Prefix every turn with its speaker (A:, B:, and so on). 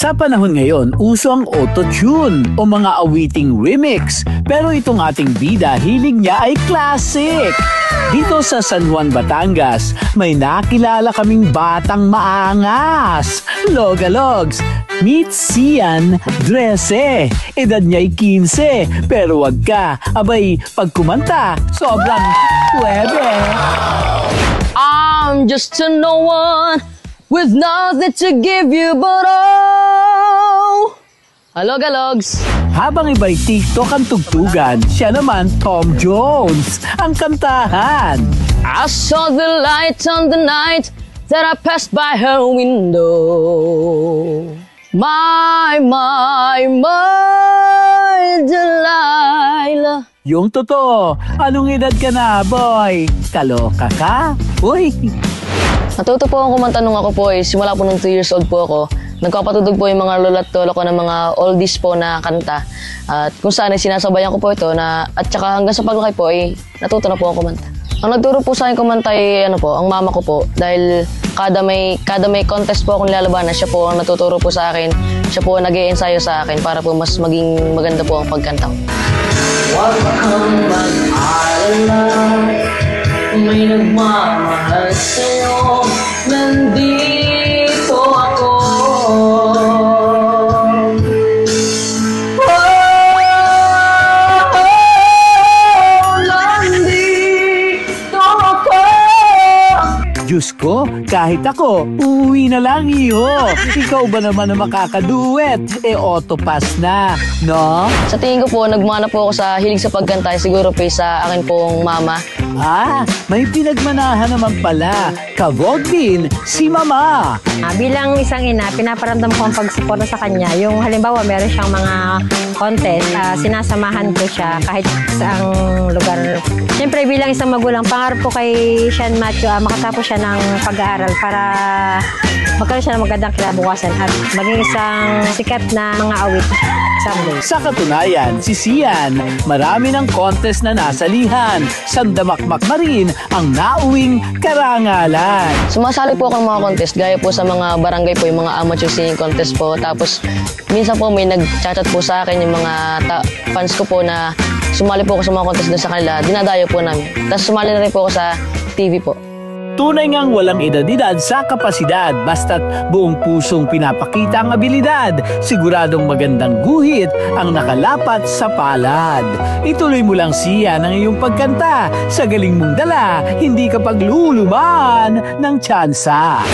A: Sa panahon ngayon, uso ang auto-tune o mga awiting remix. Pero itong ating bida, hilig niya ay classic. Dito sa San Juan, Batangas, may nakilala kaming batang maangas. Logalogs. Meet Sian Drese. Edad niya'y 15. Pero wag ka, abay, pag kumanta, sobrang pwede.
B: I'm just a no one with nothing to give you but all. Alog-alogs.
A: Habang iba'y TikTok ang tugtugan, siya naman Tom Jones ang kantahan.
B: I saw the light on the night that I passed by her window. My Delilah.
A: Yung totoo, anong edad ka na, boy? Kaloka ka? Uy!
B: Natuto po akong kumanta nung ako po simula po nung 2 years old po ako. Nagpapatugtog po yung mga lola't lolo ko ng mga oldies po na kanta. At kung saan sinasabayan ko po ito at saka hanggang sa paglaki po natuto na po ako kumanta. Ang nagturo po sa akin kumanta ang mama ko po. Dahil kada may contest po akong nilalabanan, siya po ang natuturo po sa akin. Siya po ang nag-i-ensayo sa akin para po mas maging maganda po ang pagkanta ko. Huwag kang mag-alala, may nagmamahal sa'yo, nandito ako.
A: Diyos ko, kahit ako, uuwi na lang iyo. Ikaw ba naman na makakaduet? Autopass na, no?
B: Sa tingin ko po, nagmana po ako sa hilig sa pagkanta, siguro po sa akin pong mama.
A: May pinagmanahan naman pala. Kavog din si Mama.
C: Bilang isang ina, pinaparamdam ko ang pagsuporta sa kanya. Yung halimbawa, meron siyang mga contest, sinasamahan ko siya kahit saang lugar. Siyempre, bilang isang magulang, pangarap ko kay Sean Matthew, makatapos siya ng pag-aaral para magkaroon siya ng magandang kinabukasan at maging isang sikat na mga awit someday.
A: Sa katunayan, si Sian, marami ng contest na nasalihan. Sandamakmak na rin ang nauwing karangalan.
B: Sumasali po ako ng mga contest, gaya po sa mga barangay po, yung mga amateur singing contest po. Tapos, minsan po may nag-chat po sa akin yung mga fans ko po na sumali po ako sa mga contest doon sa kanila. Dinadayo po namin. Tapos sumali na rin po ako sa TV po.
A: Tunay ngang walang edad-edad sa kapasidad basta't buong pusong pinapakita ang abilidad. Siguradong magandang guhit ang nakalapat sa palad. Ituloy mo lang Sian ang iyong pagkanta. Sa galing mong dala, hindi ka pagluluman ng tsansa.